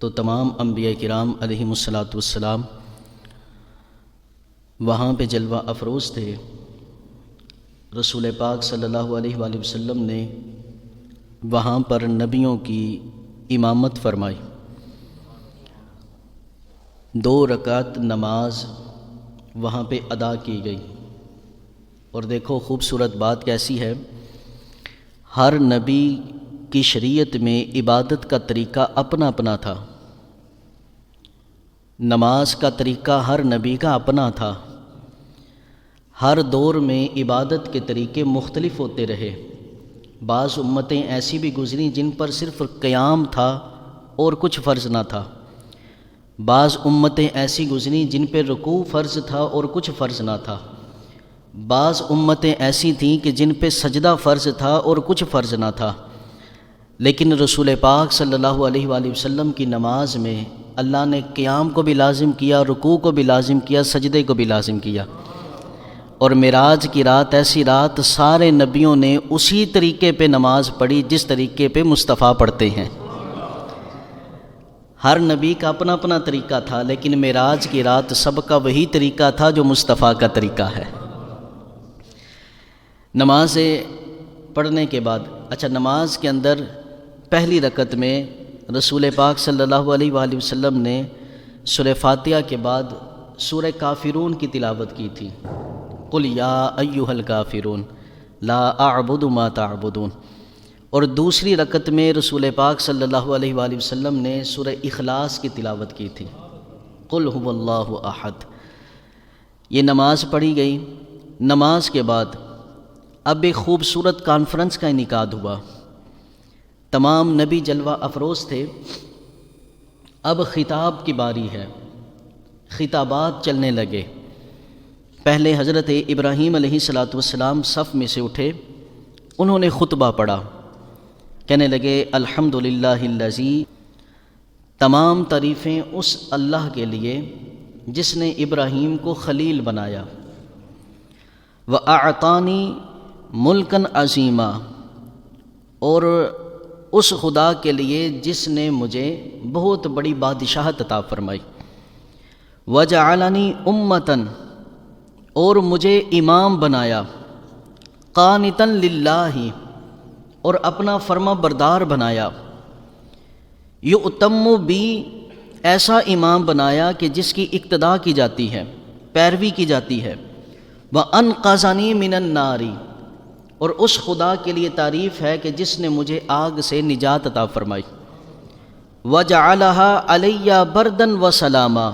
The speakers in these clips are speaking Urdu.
تو تمام انبیاء کرام علیہم الصلاۃ والسلام وہاں پہ جلوہ افروز تھے۔ رسول پاک صلی اللہ علیہ وآلہ وسلم نے وہاں پر نبیوں کی امامت فرمائی۔ 2 رکعت نماز وہاں پہ ادا کی گئی۔ اور دیکھو خوبصورت بات کیسی ہے، ہر نبی کی شریعت میں عبادت کا طریقہ اپنا اپنا تھا، نماز کا طریقہ ہر نبی کا اپنا تھا۔ ہر دور میں عبادت کے طریقے مختلف ہوتے رہے۔ بعض امتیں ایسی بھی گزریں جن پر صرف قیام تھا اور کچھ فرض نہ تھا، بعض امتیں ایسی گزریں جن پہ رکوع فرض تھا اور کچھ فرض نہ تھا، بعض امتیں ایسی تھیں کہ جن پہ سجدہ فرض تھا اور کچھ فرض نہ تھا۔ لیکن رسول پاک صلی اللہ علیہ وآلہ وسلم کی نماز میں اللہ نے قیام کو بھی لازم کیا، رکوع کو بھی لازم کیا، سجدے کو بھی لازم کیا۔ اور معراج کی رات ایسی رات سارے نبیوں نے اسی طریقے پہ نماز پڑھی جس طریقے پہ مصطفیٰ پڑھتے ہیں۔ ہر نبی کا اپنا اپنا طریقہ تھا، لیکن معراج کی رات سب کا وہی طریقہ تھا جو مصطفیٰ کا طریقہ ہے۔ نماز پڑھنے کے بعد نماز کے اندر پہلی رکعت میں رسول پاک صلی اللہ علیہ وآلہ وسلم نے سورہ فاتحہ کے بعد سورہ کافرون کی تلاوت کی تھی۔ قل یا ایھا الکافرون لا اعبد ما تعبدون۔ اور دوسری رکعت میں رسول پاک صلی اللہ علیہ وآلہ وسلم نے سورہ اخلاص کی تلاوت کی تھی، قل ھو اللہ احد۔ یہ نماز پڑھی گئی۔ نماز کے بعد اب ایک خوبصورت کانفرنس کا انعقاد ہوا۔ تمام نبی جلوہ افروز تھے۔ اب خطاب کی باری ہے، خطابات چلنے لگے۔ پہلے حضرت ابراہیم علیہ السلام صف میں سے اٹھے، انہوں نے خطبہ پڑھا، کہنے لگے الحمدللہ الذی، تمام تعریفیں اس اللہ کے لیے جس نے ابراہیم کو خلیل بنایا، وَأَعْطَانِي مُلْكًا عَظِيمًا، اور اس خدا کے لیے جس نے مجھے بہت بڑی بادشاہت عطا فرمائی، وَجَعَلَنِي أُمَّةً، اور مجھے امام بنایا، قانتاً للہ، اور اپنا فرما بردار بنایا، یؤتم بی، ایسا امام بنایا کہ جس کی اقتداء کی جاتی ہے، پیروی کی جاتی ہے، وَأَنْقَذَنِي مِنَ النَّارِ، اور اس خدا کے لیے تعریف ہے کہ جس نے مجھے آگ سے نجات عطا فرمائی، وَجَعَلَهَا عَلَيَّ بَرْدًا وَسَلَامًا،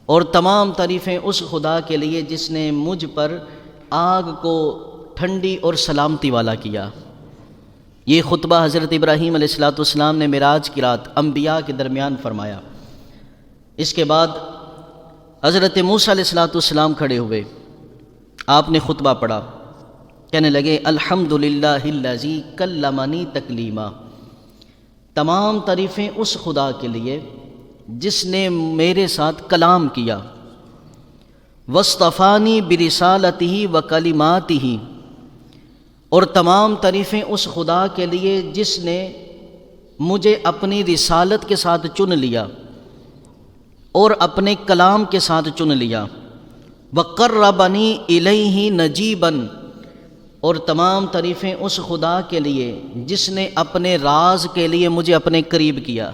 اور تمام تعریفیں اس خدا کے لیے جس نے مجھ پر آگ کو ٹھنڈی اور سلامتی والا کیا۔ یہ خطبہ حضرت ابراہیم علیہ السلام نے معراج کی رات انبیاء کے درمیان فرمایا۔ اس کے بعد حضرت موسیٰ علیہ السلام کھڑے ہوئے، آپ نے خطبہ پڑھا، کہنے لگے الحمدللہ الذی کلمنی تکلیما، تمام تعریفیں اس خدا کے لیے جس نے میرے ساتھ کلام کیا، واصطفانی برسالتہ وکلماتہ، اور تمام تعریفیں اس خدا کے لیے جس نے مجھے اپنی رسالت کے ساتھ چن لیا اور اپنے کلام کے ساتھ چن لیا، وقربنی الیہ نجیبا، اور تمام تعریفیں اس خدا کے لیے جس نے اپنے راز کے لیے مجھے اپنے قریب کیا،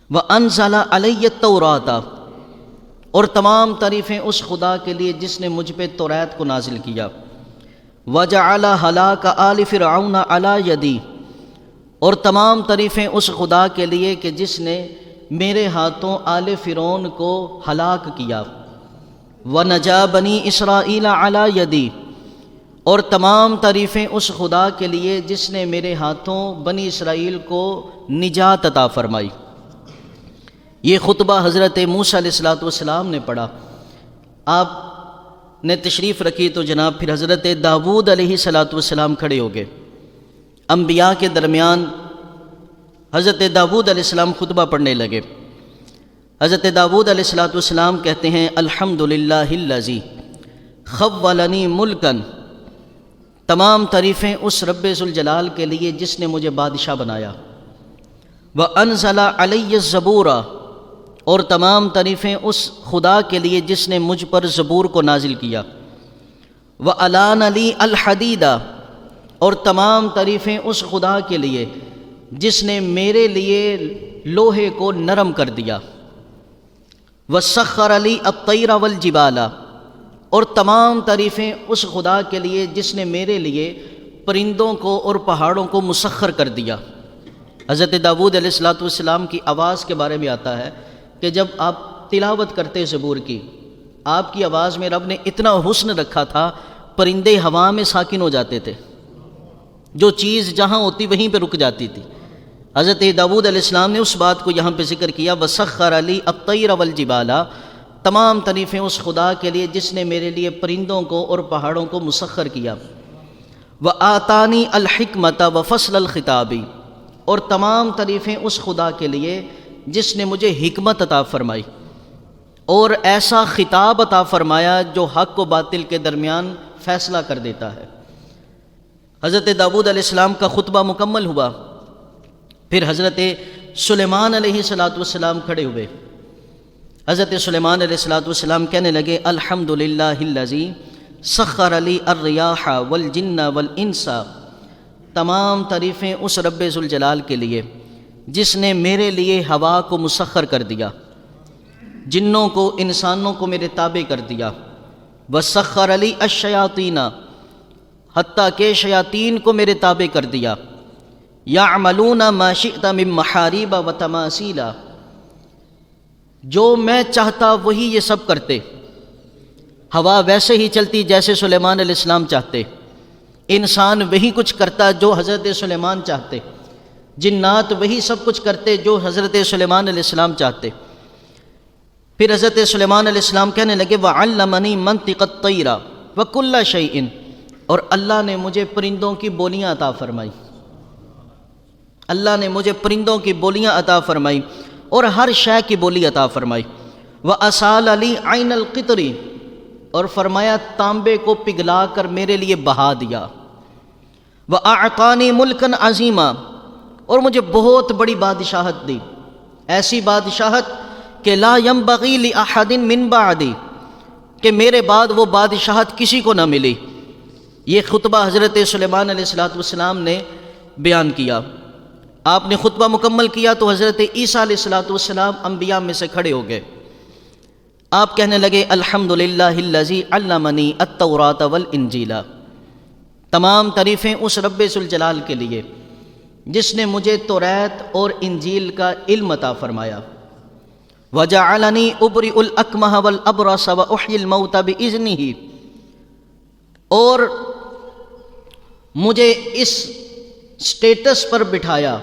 وَأَنزَلَ عَلَيَّ التَّوْرَاةَ، اور تمام تعریفیں اس خدا کے لیے جس نے مجھ پہ توریت کو نازل کیا، وَجَعَلَ هَلَاكَ آلِ فِرْعَوْنَ عَلَى يَدِي، اور تمام تعریفیں اس خدا کے لیے کہ جس نے میرے ہاتھوں آل فرعون کو ہلاک کیا، وَنَجَا بَنِي إِسْرَائِيلَ عَلَى يَدِي، اور تمام تعریفیں اس خدا کے لیے جس نے میرے ہاتھوں بنی اسرائیل کو نجات عطا فرمائی۔ یہ خطبہ حضرت موسیٰ علیہ السلام نے پڑھا۔ آپ نے تشریف رکھی تو جناب پھر حضرت داؤد علیہ السلام کھڑے ہو گئے۔ انبیاء کے درمیان حضرت داؤد علیہ السلام خطبہ پڑھنے لگے۔ حضرت داؤد علیہ السلام کہتے ہیں الحمدللہ الذی خولنی ملکن، تمام تعریفیں اس رب ذوالجلال کے لیے جس نے مجھے بادشاہ بنایا، وَأَنزَلَ عَلَيَّ الزَّبُورَ، اور تمام تعریفیں اس خدا کے لیے جس نے مجھ پر زبور کو نازل کیا۔ وَأَلَانَ لِي الْحَدِيدَ، اور تمام تعریفیں اس خدا کے لیے جس نے میرے لیے لوہے کو نرم کر دیا۔ وَسَخَّرَ لِي الطَّيْرَ وَالْجِبَالَ، اور تمام تعریفیں اس خدا کے لیے جس نے میرے لیے پرندوں کو اور پہاڑوں کو مسخر کر دیا۔ حضرت داؤد علیہ السلام کی آواز کے بارے میں آتا ہے کہ جب آپ تلاوت کرتے زبور کی، آپ کی آواز میں رب نے اتنا حسن رکھا تھا، پرندے ہوا میں ساکن ہو جاتے تھے، جو چیز جہاں ہوتی وہیں پہ رک جاتی تھی۔ حضرت داؤد علیہ السلام نے اس بات کو یہاں پہ ذکر کیا، وَسَخَّرَ لِي الطَّيْرَ وَالْجِبَالَ، تمام تعریفیں اس خدا کے لیے جس نے میرے لیے پرندوں کو اور پہاڑوں کو مسخر کیا۔ وَآتَانِي الْحِكْمَةَ وَفَصْلَ الْخِطَابِ، اور تمام تعریفیں اس خدا کے لیے جس نے مجھے حکمت عطا فرمائی اور ایسا خطاب عطا فرمایا جو حق و باطل کے درمیان فیصلہ کر دیتا ہے۔ حضرت داؤد علیہ السلام کا خطبہ مکمل ہوا، پھر حضرت سلیمان علیہ السلام کھڑے ہوئے۔ حضرت سلیمان علیہ السلام کہنے لگے، الحمدللہ الذی سخر لی الریاح والجن والانس، تمام تعریفیں اس رب ذوالجلال کے لیے جس نے میرے لیے ہوا کو مسخر کر دیا، جنوں کو انسانوں کو میرے تابع کر دیا۔ وسخر لی الشیاطین، حتیٰ کہ شیاطین کو میرے تابع کر دیا۔ یعملون ما شئت من محاریب و تماثیل، جو میں چاہتا وہی یہ سب کرتے۔ ہوا ویسے ہی چلتی جیسے سلیمان علیہ السلام چاہتے، انسان وہی کچھ کرتا جو حضرت سلیمان چاہتے، جنات وہی سب کچھ کرتے جو حضرت سلیمان علیہ السلام چاہتے۔ پھر حضرت سلیمان علیہ السلام کہنے لگے، وَعَلَّمَنِي مَنطِقَ الطَّيْرَ وَكُلَّ شَيْءٍ، اور اللہ نے مجھے پرندوں کی بولیاں عطا فرمائی، اللہ نے مجھے پرندوں کی بولیاں عطا فرمائی اور ہر شے کی بولی عطا فرمائی۔ وَأَسَالَ لِي عَيْنَ الْقِطْرِ، اور فرمایا تانبے کو پگھلا کر میرے لیے بہا دیا۔ وَأَعْطَانِي مُلْكًا عَظِيمًا، اور مجھے بہت بڑی بادشاہت دی، ایسی بادشاہت کہ لا ينبغي لأحد من بعدی، کہ میرے بعد وہ بادشاہت کسی کو نہ ملی۔ یہ خطبہ حضرت سلیمان علیہ السلام نے بیان کیا۔ آپ نے خطبہ مکمل کیا تو حضرت عیسیٰ علیہ السلام انبیاء میں سے کھڑے ہو گئے۔ آپ کہنے لگے، الحمدللہ الذی علمنی التوراۃ والانجیل، تمام تعریفیں اس رب ذوالجلال کے لیے جس نے مجھے توریت اور انجیل کا علم عطا فرمایا۔ وجعلنی ابرئ الاکمہ والابرص واحیی الموتى باذنہ، اور مجھے اس سٹیٹس پر بٹھایا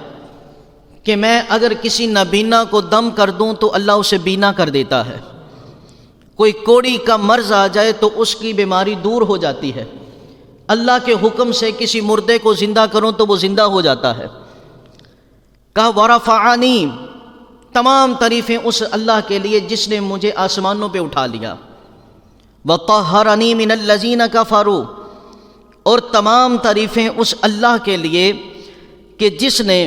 کہ میں اگر کسی نابینا کو دم کر دوں تو اللہ اسے بینا کر دیتا ہے، کوئی کوڑی کا مرض آ جائے تو اس کی بیماری دور ہو جاتی ہے، اللہ کے حکم سے کسی مردے کو زندہ کروں تو وہ زندہ ہو جاتا ہے۔ کہا ورفعنی، تمام تعریفیں اس اللہ کے لیے جس نے مجھے آسمانوں پہ اٹھا لیا۔ وطہرنی من الذین کفروا، اور تمام تعریفیں اس اللہ کے لیے کہ جس نے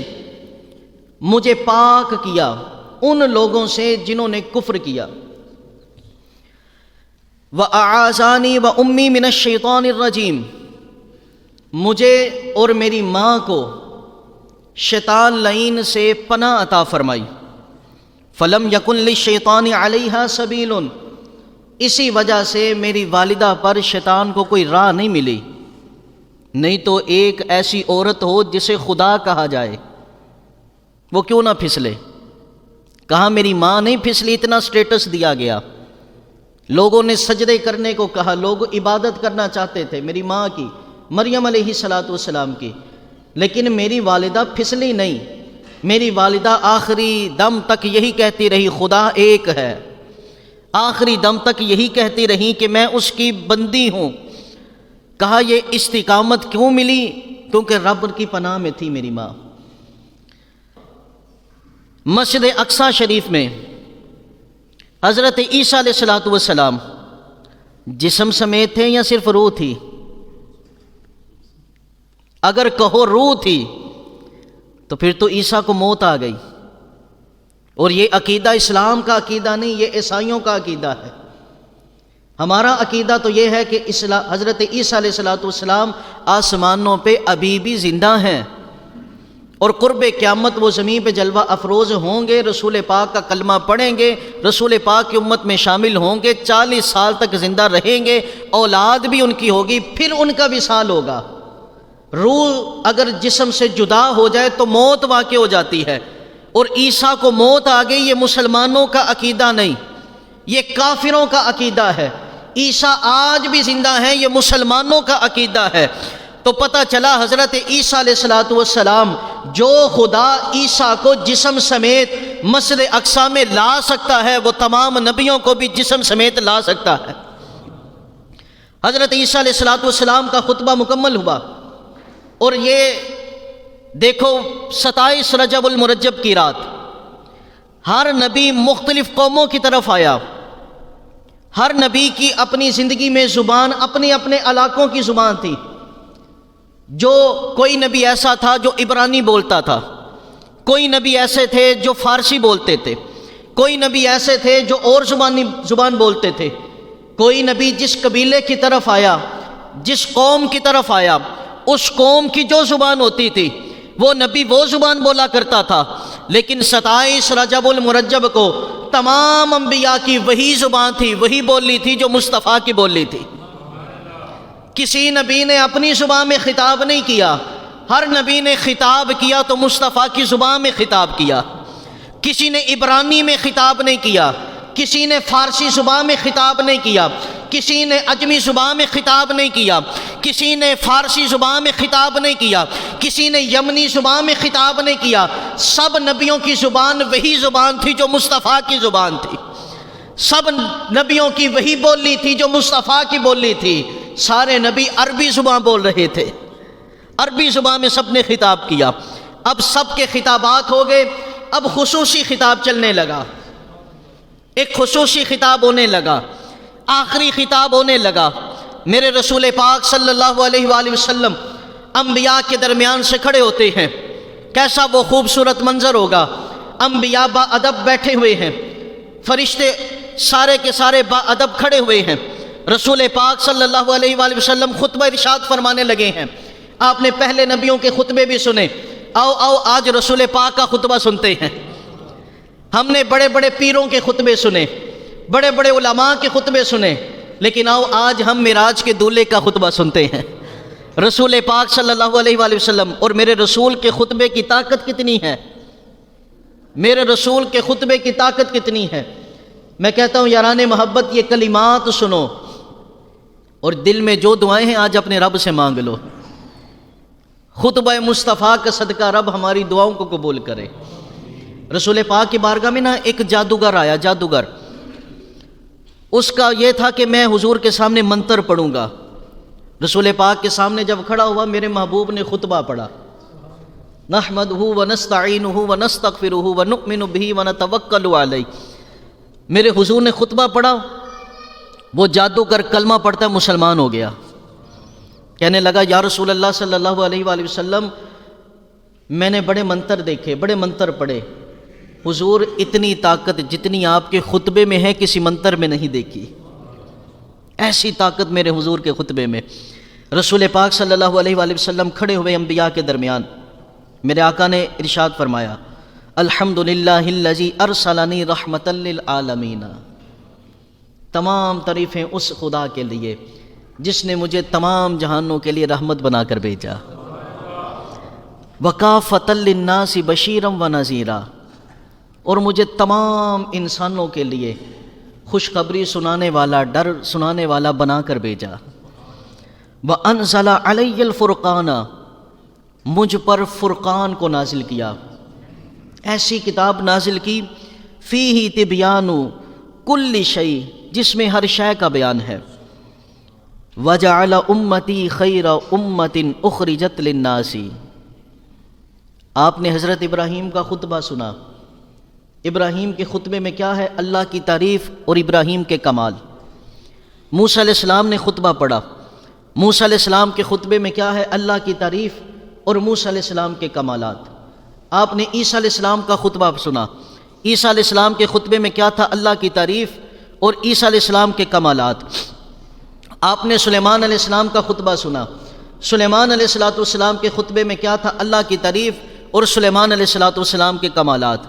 مجھے پاک کیا ان لوگوں سے جنہوں نے کفر کیا۔ وَأَعَاذَانِي وَأُمِّي مِنَ الشَّيْطَانِ الرَّجِيمِ، مجھے اور میری ماں کو شیطان لعین سے پناہ عطا فرمائی۔ فَلَمْ يَكُنْ لِلشَّيْطَانِ عَلَيْهَا سَبِيلٌ، اسی وجہ سے میری والدہ پر شیطان کو کوئی راہ نہیں ملی، نہیں تو ایک ایسی عورت ہو جسے خدا کہا جائے وہ کیوں نہ پھسلے۔ کہا میری ماں نہیں پھسلی، اتنا سٹیٹس دیا گیا، لوگوں نے سجدے کرنے کو کہا، لوگ عبادت کرنا چاہتے تھے میری ماں کی، مریم علیہ السلام کی، لیکن میری والدہ پھسلی نہیں، میری والدہ آخری دم تک یہی کہتی رہی خدا ایک ہے، آخری دم تک یہی کہتی رہی کہ میں اس کی بندی ہوں۔ کہا یہ استقامت کیوں ملی؟ کیونکہ رب کی پناہ میں تھی میری ماں۔ مسجد اقصی شریف میں حضرت عیسیٰ علیہ السلام جسم سمیت تھے یا صرف روح تھی؟ اگر کہو روح تھی تو پھر تو عیسیٰ کو موت آ گئی، اور یہ عقیدہ اسلام کا عقیدہ نہیں، یہ عیسائیوں کا عقیدہ ہے۔ ہمارا عقیدہ تو یہ ہے کہ حضرت عیسیٰ علیہ السلام آسمانوں پہ ابھی بھی زندہ ہیں، اور قرب قیامت وہ زمین پہ جلوہ افروز ہوں گے، رسول پاک کا کلمہ پڑھیں گے، رسول پاک کی امت میں شامل ہوں گے، 40 سال تک زندہ رہیں گے، اولاد بھی ان کی ہوگی، پھر ان کا وصال ہوگا۔ روح اگر جسم سے جدا ہو جائے تو موت واقع ہو جاتی ہے، اور عیسیٰ کو موت آ گئی، یہ مسلمانوں کا عقیدہ نہیں، یہ کافروں کا عقیدہ ہے۔ عیسیٰ آج بھی زندہ ہیں، یہ مسلمانوں کا عقیدہ ہے۔ تو پتہ چلا حضرت عیسیٰ علیہ السلام، جو خدا عیسیٰ کو جسم سمیت مسجد اقصی میں لا سکتا ہے، وہ تمام نبیوں کو بھی جسم سمیت لا سکتا ہے۔ حضرت عیسیٰ علیہ السلام کا خطبہ مکمل ہوا، اور یہ دیکھو 27 رجب المرجب کی رات ہر نبی مختلف قوموں کی طرف آیا۔ ہر نبی کی اپنی زندگی میں زبان، اپنے اپنے علاقوں کی زبان تھی۔ جو کوئی نبی ایسا تھا جو عبرانی بولتا تھا، کوئی نبی ایسے تھے جو فارسی بولتے تھے، کوئی نبی ایسے تھے جو اور زبان بولتے تھے۔ کوئی نبی جس قبیلے کی طرف آیا، جس قوم کی طرف آیا، اس قوم کی جو زبان ہوتی تھی وہ نبی وہ زبان بولا کرتا تھا۔ لیکن 27 رجب المرجب کو تمام انبیاء کی وہی زبان تھی، وہی بولی تھی جو مصطفیٰ کی بولی تھی۔ کسی نبی نے اپنی زبان میں خطاب نہیں کیا، ہر نبی نے خطاب کیا تو مصطفیٰ کی زبان میں خطاب کیا۔ کسی نے عبرانی میں خطاب نہیں کیا، کسی نے فارسی زبان میں خطاب نہیں کیا، کسی نے عجمی زبان میں خطاب نہیں کیا، کسی نے فارسی زبان میں خطاب نہیں کیا، کسی نے یمنی زبان میں خطاب نہیں کیا۔ سب نبیوں کی زبان وہی زبان تھی جو مصطفیٰ کی زبان تھی، سب نبیوں کی وہی بولی تھی جو مصطفیٰ کی بولی تھی۔ سارے نبی عربی زبان بول رہے تھے، عربی زبان میں سب نے خطاب کیا۔ اب سب کے خطابات ہو گئے، اب خصوصی خطاب چلنے لگا، ایک خصوصی خطاب ہونے لگا، آخری خطاب ہونے لگا۔ میرے رسول پاک صلی اللہ علیہ وآلہ وسلم انبیاء کے درمیان سے کھڑے ہوتے ہیں، کیسا وہ خوبصورت منظر ہوگا۔ انبیاء با ادب بیٹھے ہوئے ہیں، فرشتے سارے کے سارے با ادب کھڑے ہوئے ہیں۔ رسول پاک صلی اللہ علیہ وآلہ وسلم خطبہ ارشاد فرمانے لگے ہیں۔ آپ نے پہلے نبیوں کے خطبے بھی سنے، آؤ آج رسول پاک کا خطبہ سنتے ہیں۔ ہم نے بڑے بڑے پیروں کے خطبے سنے، بڑے بڑے علماء کے خطبے سنے، لیکن آج ہم معراج کے دولے کا خطبہ سنتے ہیں، رسول پاک صلی اللہ علیہ وآلہ وسلم۔ اور میرے رسول کے خطبے کی طاقت کتنی ہے، میرے رسول کے خطبے کی طاقت کتنی ہے۔ میں کہتا ہوں یاران محبت، یہ کلمات سنو اور دل میں جو دعائیں ہیں آج اپنے رب سے مانگ لو۔ خطبہ مصطفیٰ کا صدقہ رب ہماری دعاؤں کو قبول کرے۔ رسول پاک کی بارگاہ میں ایک جادوگر آیا، جادوگر، اس کا یہ تھا کہ میں حضور کے سامنے منتر پڑھوں گا۔ رسول پاک کے سامنے جب کھڑا ہوا، میرے محبوب نے خطبہ پڑھا، نحمدہ ونستعینہ ونستغفرہ ونؤمن بہ ونتوکل علیہ۔ میرے حضور نے خطبہ پڑھا، وہ جادوگر کلمہ پڑھتا مسلمان ہو گیا۔ کہنے لگا یا رسول اللہ صلی اللہ علیہ وآلہ وسلم، میں نے بڑے منتر دیکھے، بڑے منتر پڑھے، حضور اتنی طاقت جتنی آپ کے خطبے میں ہے کسی منتر میں نہیں دیکھی، ایسی طاقت میرے حضور کے خطبے میں۔ رسول پاک صلی اللہ علیہ وآلہ وسلم کھڑے ہوئے انبیاء کے درمیان، میرے آقا نے ارشاد فرمایا الحمدللہ الذی ارسلنی رحمتا للعالمین، تمام تعریفیں اس خدا کے لیے جس نے مجھے تمام جہانوں کے لیے رحمت بنا کر بھیجا، وکافۃ للناس بشیرا ونذیرا، اور مجھے تمام انسانوں کے لیے خوشخبری سنانے والا، ڈر سنانے والا بنا کر بھیجا۔ وانزل علی الفرقان، مجھ پر فرقان کو نازل کیا، ایسی کتاب نازل کی، فیہ تبیان کل شیء، جس میں ہر شے کا بیان ہے۔ وجعل امتی خیر امت اخرجت للناس، آپ نے حضرت ابراہیم کا خطبہ سنا۔ ابراہیم کے خطبے میں کیا ہے؟ اللہ کی تعریف اور ابراہیم کے کمال۔ موسیٰ علیہ السلام نے خطبہ پڑھا، موسیٰ علیہ السلام کے خطبے میں کیا ہے؟ اللہ کی تعریف اور موسیٰ علیہ السلام کے کمالات۔ آپ نے عیسیٰ علیہ السلام کا خطبہ سنا، عیسیٰ علیہ السلام کے خطبے میں کیا تھا؟ اللہ کی تعریف اور عیسیٰ علیہ السلام کے کمالات۔ آپ نے سلیمان علیہ السلام کا خطبہ سنا، سلیمان علیہ السلام کے خطبے میں کیا تھا؟ اللہ کی تعریف اور سلیمان علیہ السلام کے کمالات۔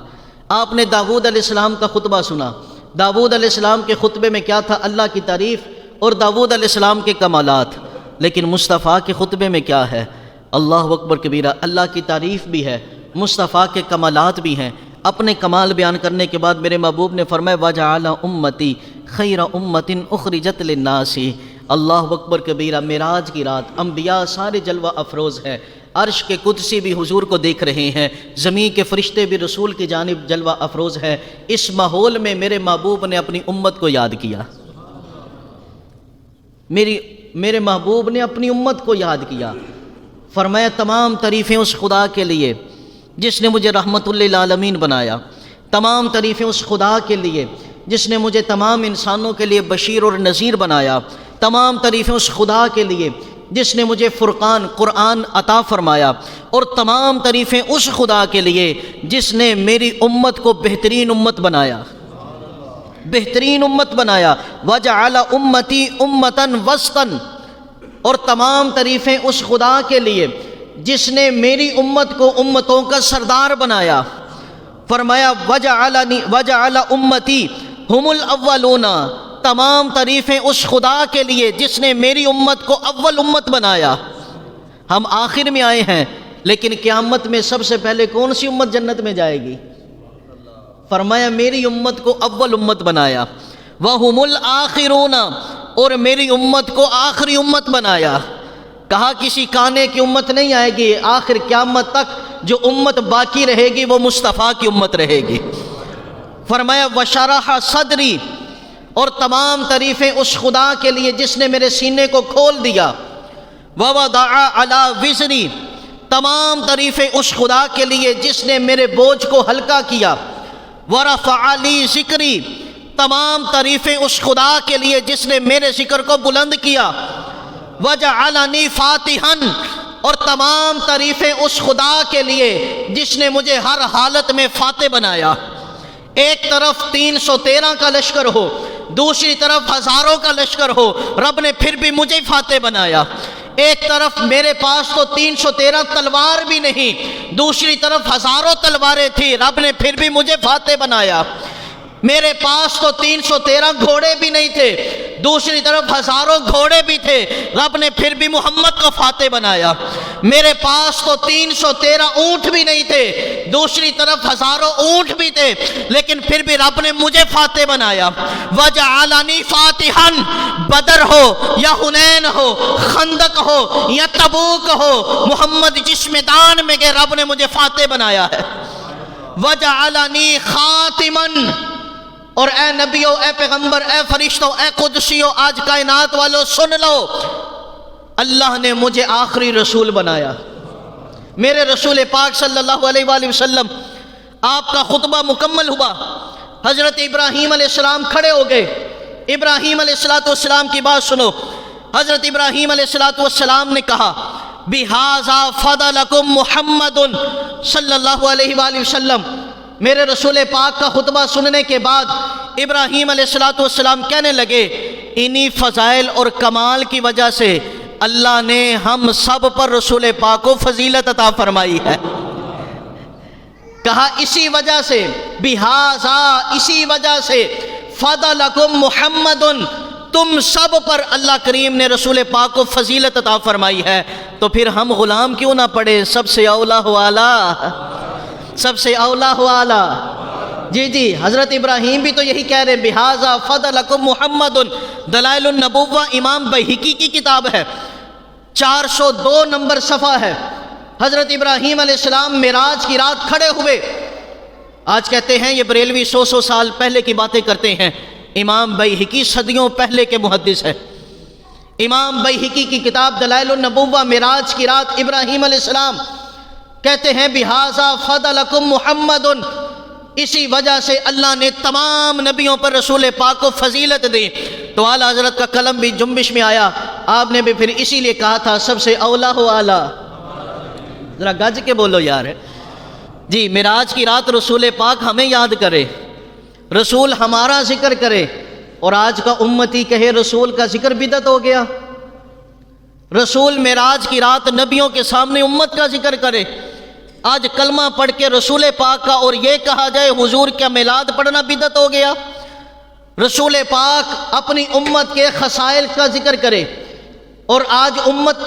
آپ نے داؤد علیہ السلام کا خطبہ سنا، داؤد علیہ السلام کے خطبے میں کیا تھا؟ اللہ کی تعریف اور داؤد علیہ السلام کے کمالات۔ لیکن مصطفیٰ کے خطبے میں کیا ہے؟ اللہ اکبر کبیرہ، اللہ کی تعریف بھی ہے، مصطفیٰ کے کمالات بھی ہیں۔ اپنے کمال بیان کرنے کے بعد میرے محبوب نے فرمایا وَجَعَلَ أُمَّتِي خَيْرَ أُمَّةٍ أُخْرِجَتْ لِلنَّاسِ۔ اللہ اکبر کبیرہ، معراج کی رات انبیاء سارے جلوہ افروز ہیں، عرش کے قدسی بھی حضور کو دیکھ رہے ہیں، زمین کے فرشتے بھی رسول کی جانب جلوہ افروز ہیں۔ اس ماحول میں میرے محبوب نے اپنی امت کو یاد کیا، میرے محبوب نے اپنی امت کو یاد کیا۔ فرمایا تمام تعریفیں اس خدا کے لیے جس نے مجھے رحمت للعالمین بنایا، تمام تعریفیں اس خدا کے لیے جس نے مجھے تمام انسانوں کے لیے بشیر اور نذیر بنایا، تمام تعریفیں اس خدا کے لیے جس نے مجھے فرقان قرآن عطا فرمایا، اور تمام تعریفیں اس خدا کے لیے جس نے میری امت کو بہترین امت بنایا، بہترین امت بنایا۔ وَجَعَلَ أُمَّتِي أُمَّةً وَسْطًا، اور تمام تعریفیں اس خدا کے لیے جس نے میری امت کو امتوں کا سردار بنایا۔ فرمایا وَجَعَلَ أُمَّتِي هُمُ الْأَوَّلُونَ، تمام تعریفیں اس خدا کے لیے جس نے میری امت کو اول امت بنایا۔ ہم آخر میں آئے ہیں، لیکن قیامت میں سب سے پہلے کون سی امت جنت میں جائے گی؟ فرمایا میری امت کو اول امت بنایا۔ وَهُمُ الْآخِرُونَ، اور میری امت کو آخری امت بنایا۔ کہا کسی کانے کی امت نہیں آئے گی، آخر قیامت تک جو امت باقی رہے گی وہ مصطفیٰ کی امت رہے گی۔ فرمایا وَشَرَحَ صَدْرِي، اور تمام تعریفیں اس خدا کے لیے جس نے میرے سینے کو کھول دیا۔ وَوَضَعَ عَلَى وِزْرِي، تمام تعریفیں اس خدا کے لیے جس نے میرے بوجھ کو ہلکا کیا۔ وَرَفَعَ لِي ذِكْرِي، تمام تعریفیں اس خدا کے لیے جس نے میرے ذکر کو بلند کیا۔ وَجَعَلَنِي فَاتِحًا، اور تمام تعریفیں اس خدا کے لیے جس نے مجھے ہر حالت میں فاتح بنایا۔ ایک طرف 313 کا لشکر ہو، دوسری طرف ہزاروں کا لشکر ہو، رب نے پھر بھی مجھے فاتح بنایا۔ ایک طرف میرے پاس تو 313 تلوار بھی نہیں، دوسری طرف ہزاروں تلواریں تھیں، رب نے پھر بھی مجھے فاتح بنایا۔ میرے پاس تو 313 گھوڑے بھی نہیں تھے، دوسری طرف ہزاروں گھوڑے بھی تھے، رب نے پھر بھی محمد کو فاتح بنایا۔ میرے پاس تو 313 اونٹ بھی نہیں تھے، دوسری طرف ہزاروں اونٹ بھی تھے، لیکن پھر بھی رب نے مجھے فاتح بنایا۔ وَجَعَلَنِي فَاتِحًا، بدر ہو یا حنین ہو، خندق ہو یا تبوک ہو، محمد جس میدان میں گئے رب نے مجھے فاتح بنایا ہے۔ وَجَعَلَنِي خَاتِمًا، اور اے نبیو، اے پیغمبر، اے فرشتوں، اے قدسیو، آج کائنات والو سن لو، اللہ نے مجھے آخری رسول بنایا۔ میرے رسول پاک صلی اللہ علیہ وآلہ وسلم، آپ کا خطبہ مکمل ہوا، حضرت ابراہیم علیہ السلام کھڑے ہو گئے۔ ابراہیم علیہ السلام کی بات سنو۔ حضرت ابراہیم علیہ السلام نے کہا بِهَذَا فَضَلَكُمْ مُحَمَّدٌ صلی اللہ علیہ وآلہ وسلم۔ میرے رسول پاک کا خطبہ سننے کے بعد ابراہیم علیہ السلام کہنے لگے انہی فضائل اور کمال کی وجہ سے اللہ نے ہم سب پر رسول پاک کو فضیلت عطا فرمائی ہے۔ کہا اسی وجہ سے، بہذا، اسی وجہ سے، فضلکم محمد، تم سب پر اللہ کریم نے رسول پاک کو فضیلت عطا فرمائی ہے، تو پھر ہم غلام کیوں نہ پڑھے سب سے اولا ہو اعلیٰ، سب سے اولا ہو اعلیٰ۔ جی حضرت ابراہیم بھی تو یہی کہہ رہے ہیں، بہذا فضلکم محمد۔ دلائل النبوہ امام بہقی کی کتاب ہے، 402 نمبر صفحہ ہے۔ حضرت ابراہیم علیہ السلام معراج کی رات کھڑے ہوئے۔ آج کہتے ہیں یہ بریلوی 100 سال پہلے کی باتیں کرتے ہیں، امام بہقی صدیوں پہلے کے محدث ہے۔ امام بہقی کی کتاب دلائل النبوہ، معراج کی رات ابراہیم علیہ السلام کہتے ہیں بہذا فضلکم محمد، اسی وجہ سے اللہ نے تمام نبیوں پر رسول پاک کو فضیلت دی۔ تو اعلیٰ حضرت کا قلم بھی جنبش میں آیا، آپ نے بھی پھر اسی لیے کہا تھا سب سے اولا ہو اعلیٰ۔ ذرا گج کے بولو یار، جی معراج کی رات رسول پاک ہمیں یاد کرے، رسول ہمارا ذکر کرے، اور آج کا امتی کہے رسول کا ذکر بدعت ہو گیا۔ رسول معراج کی رات نبیوں کے سامنے امت کا ذکر کرے، آج کلمہ پڑھ کے رسول پاک کا اور یہ کہا جائے حضور کا میلاد پڑھنا بدعت ہو گیا۔ رسول پاک اپنی امت کے خصائل کا ذکر کرے، اور آج امت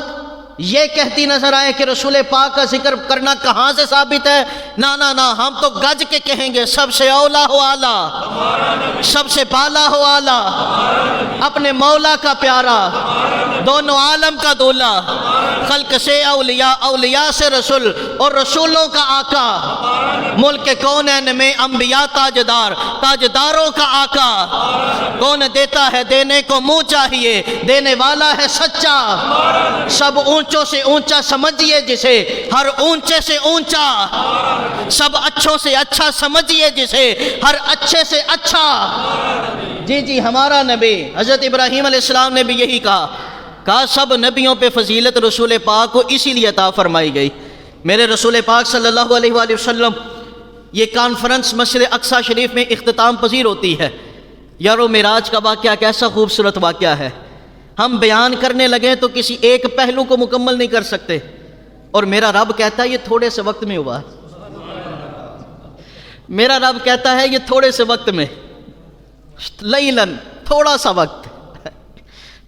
یہ کہتی نظر آئے کہ رسول پاک کا ذکر کرنا کہاں سے ثابت ہے؟ نا نا نا، ہم تو گج کے کہیں گے سب سے اولا ہو آلہ، سب سے بالا ہو آلہ، اپنے مولا کا پیارا، دونوں عالم کا دولا، خلق سے اولیاء، اولیاء سے رسول، اور رسولوں کا آقا، ملک کونین میں انبیاء تاجدار، تاجداروں کا آقا، کون دیتا ہے دینے کو منہ چاہیے، دینے والا ہے سچا، سب اونچوں سے اونچا سمجھیے جسے، ہر اونچے سے اونچا، سب اچھوں سے اچھا سمجھیے جسے، ہر اچھے سے اچھا۔ جی جی، ہمارا نبی حضرت ابراہیم علیہ السلام نے بھی یہی کہا سب نبیوں پہ فضیلت رسول پاک کو اسی لیے عطا فرمائی گئی۔ میرے رسول پاک صلی اللہ علیہ وآلہ وسلم، یہ کانفرنس مسجد اقصی شریف میں اختتام پذیر ہوتی ہے۔ یارو معراج کا واقعہ کیسا خوبصورت واقعہ ہے، ہم بیان کرنے لگے تو کسی ایک پہلو کو مکمل نہیں کر سکتے، اور میرا رب کہتا ہے یہ تھوڑے سے وقت میں ہوا۔ میرا رب کہتا ہے یہ تھوڑے سے وقت میں، لیلن، تھوڑا سا وقت،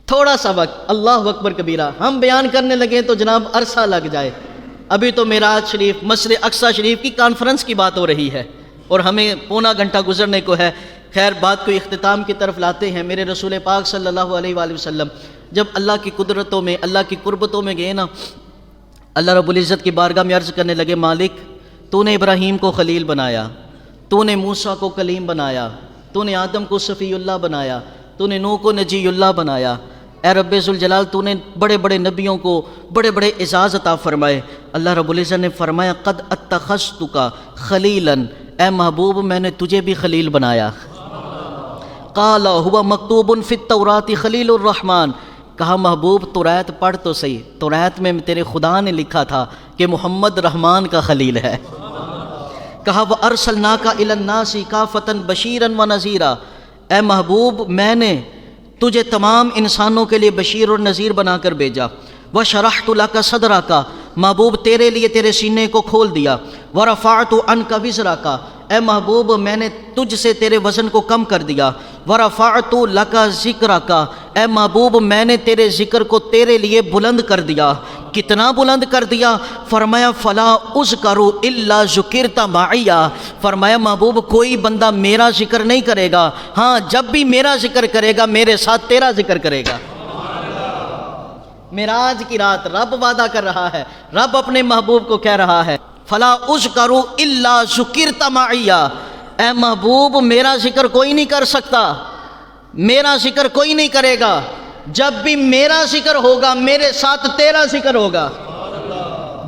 تھوڑا سا وقت، اللہ اکبر کبیرہ۔ ہم بیان کرنے لگے تو جناب عرصہ لگ جائے۔ ابھی تو معراج شریف، مسجد اقصی شریف کی کانفرنس کی بات ہو رہی ہے، اور ہمیں پونا گھنٹہ گزرنے کو ہے۔ خیر، بات کو اختتام کی طرف لاتے ہیں۔ میرے رسول پاک صلی اللہ علیہ وآلہ وسلم جب اللہ کی قدرتوں میں، اللہ کی قربتوں میں گئے نا، اللہ رب العزت کی بارگاہ میں عرض کرنے لگے، مالک تو نے ابراہیم کو خلیل بنایا، تو نے موسیٰ کو کلیم بنایا، تو نے آدم کو صفی اللہ بنایا، تو نے نوح کو نجی اللہ بنایا، اے رب ذوالجلال تو نے بڑے بڑے نبیوں کو بڑے بڑے اعزاز عطا فرمائے۔ اللہ رب العزت نے فرمایا، قد اتخذتک خلیلا، اے محبوب میں نے تجھے بھی خلیل بنایا۔ قال هو مکتوب فی التوراۃ خلیل الرحمن، کہا محبوب توریت پڑھ تو صحیح، توریت میں تیرے خدا نے لکھا تھا کہ محمد رحمان کا خلیل ہے۔ کہا وَأَرْسَلْنَاكَ إِلَى النَّاسِ كَافَةً بَشِيرًا وَنَذِيرًا، اے محبوب میں نے تجھے تمام انسانوں کے لیے بشیر اور نذیر بنا کر بھیجا۔ وَشَرَحْتُ لَكَ صَدْرَكَ، محبوب تیرے لیے تیرے سینے کو کھول دیا۔ وَرَفَعْتُ عَنْكَ وِزْرَكَ، اے محبوب میں نے تجھ سے تیرے وزن کو کم کر دیا۔ وَرَفَعْتُ لَكَ ذِكْرَكَ، اے محبوب میں نے تیرے ذکر کو تیرے لیے بلند کر دیا۔ کتنا بلند کر دیا؟ فرمایا فَلَا أُذْكَرُ إِلَّا ذُكِرْتَ مَعِيَ، فرمایا محبوب کوئی بندہ میرا ذکر نہیں کرے گا، ہاں جب بھی میرا ذکر کرے گا میرے ساتھ تیرا ذکر کرے گا۔ معراج کی رات رب وعدہ کر رہا ہے، رب اپنے محبوب کو کہہ رہا ہے فَلَا أُذْكَرُ إِلَّا ذُكِرْتَ مَعِيَ، اے محبوب میرا ذکر کوئی نہیں کر سکتا، میرا ذکر کوئی نہیں کرے گا، جب بھی میرا ذکر ہوگا میرے ساتھ تیرا ذکر ہوگا۔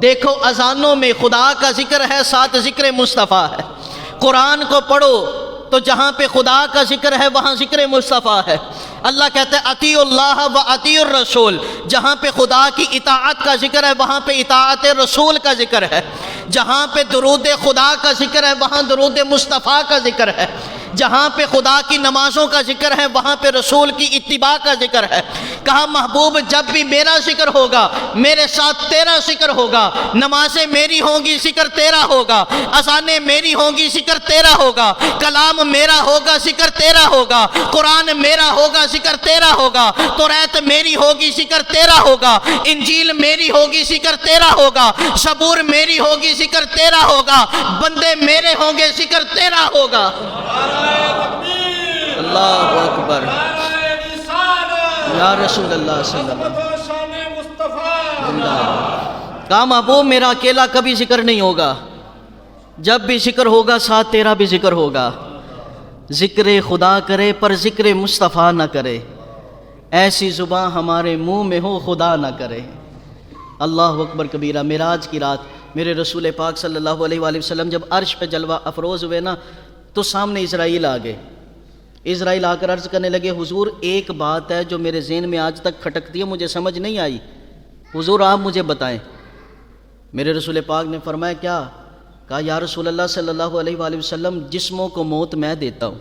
دیکھو اذانوں میں خدا کا ذکر ہے، ساتھ ذکر مصطفیٰ ہے۔ قرآن کو پڑھو تو جہاں پہ خدا کا ذکر ہے وہاں ذکر مصطفیٰ ہے۔ اللہ کہتا ہے اطیعوا اللہ و اطیعوا الرسول، جہاں پہ خدا کی اطاعت کا ذکر ہے وہاں پہ اطاعت رسول کا ذکر ہے۔ جہاں پہ درود خدا کا ذکر ہے وہاں درود مصطفیٰ کا ذکر ہے۔ جہاں پہ خدا کی نمازوں کا ذکر ہے وہاں پہ رسول کی اتباع کا ذکر ہے۔ کہا محبوب جب بھی میرا ذکر ہوگا میرے ساتھ تیرا ذکر ہوگا، نمازیں میری ہوں گی ذکر تیرا ہوگا، اذانیں میری ہوں گی ذکر تیرا ہوگا، کلام میرا ہوگا ذکر تیرا ہوگا، قرآن میرا ہوگا ذکر تیرا ہوگا، توریت میری ہوگی ذکر تیرا ہوگا، انجیل میری ہوگی ذکر تیرا ہوگا، زبور میری ہوگی ذکر تیرا ہوگا، بندے میرے ہوں گے ذکر تیرا ہوگا۔ اللہ اکبر، یا رسول اللہ صلی اللہ علیہ وسلم۔ کہا محبوب میرا اکیلا کبھی ذکر نہیں ہوگا، جب بھی ذکر ہوگا ساتھ تیرا بھی ذکر ہوگا۔ ذکر خدا کرے پر ذکر مصطفیٰ نہ کرے، ایسی زبان ہمارے منہ میں ہو خدا نہ کرے۔ اللہ اکبر کبیرہ۔ معراج کی رات میرے رسول پاک صلی اللہ علیہ وآلہ وسلم جب عرش پہ جلوہ افروز ہوئے نا تو سامنے اسرائیل آ گئے۔ اسرائیل آ کر عرض کرنے لگے حضور ایک بات ہے جو میرے ذہن میں آج تک کھٹکتی ہے، مجھے سمجھ نہیں آئی، حضور آپ مجھے بتائیں۔ میرے رسول پاک نے فرمایا کیا؟ کہا یا رسول اللہ صلی اللہ علیہ وآلہ وسلم جسموں کو موت میں دیتا ہوں،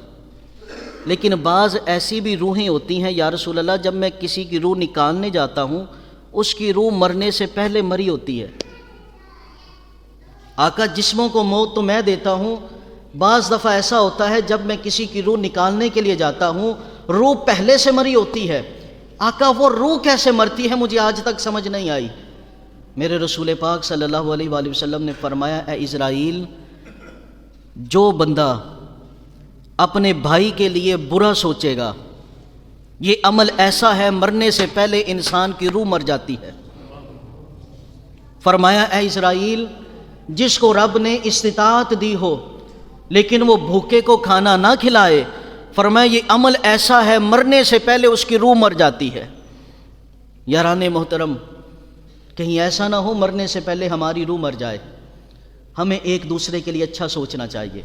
لیکن بعض ایسی بھی روحیں ہوتی ہیں یا رسول اللہ جب میں کسی کی روح نکالنے جاتا ہوں اس کی روح مرنے سے پہلے مری ہوتی ہے۔ آقا جسموں کو موت تو میں دیتا ہوں، بعض دفعہ ایسا ہوتا ہے جب میں کسی کی روح نکالنے کے لیے جاتا ہوں روح پہلے سے مری ہوتی ہے۔ آقا وہ روح کیسے مرتی ہے مجھے آج تک سمجھ نہیں آئی۔ میرے رسول پاک صلی اللہ علیہ وآلہ وسلم نے فرمایا اے اسرائیل، جو بندہ اپنے بھائی کے لیے برا سوچے گا یہ عمل ایسا ہے مرنے سے پہلے انسان کی روح مر جاتی ہے۔ فرمایا اے اسرائیل، جس کو رب نے استطاعت دی ہو لیکن وہ بھوکے کو کھانا نہ کھلائے، فرمایا یہ عمل ایسا ہے مرنے سے پہلے اس کی روح مر جاتی ہے۔ یاران محترم، کہیں ایسا نہ ہو مرنے سے پہلے ہماری روح مر جائے۔ ہمیں ایک دوسرے کے لیے اچھا سوچنا چاہیے،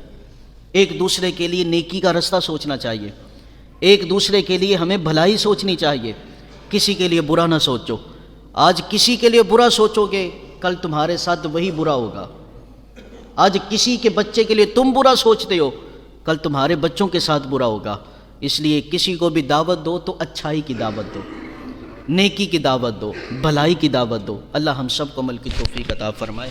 ایک دوسرے کے لیے نیکی کا رستہ سوچنا چاہیے، ایک دوسرے کے لیے ہمیں بھلائی سوچنی چاہیے، کسی کے لیے برا نہ سوچو۔ آج کسی کے لیے برا سوچو گے کل تمہارے ساتھ وہی برا ہوگا۔ آج کسی کے بچے کے لیے تم برا سوچتے ہو کل تمہارے بچوں کے ساتھ برا ہوگا۔ اس لیے کسی کو بھی دعوت دو تو اچھائی کی دعوت دو، نیکی کی دعوت دو، بھلائی کی دعوت دو۔ اللہ ہم سب کو عمل کی توفیق عطا فرمائے۔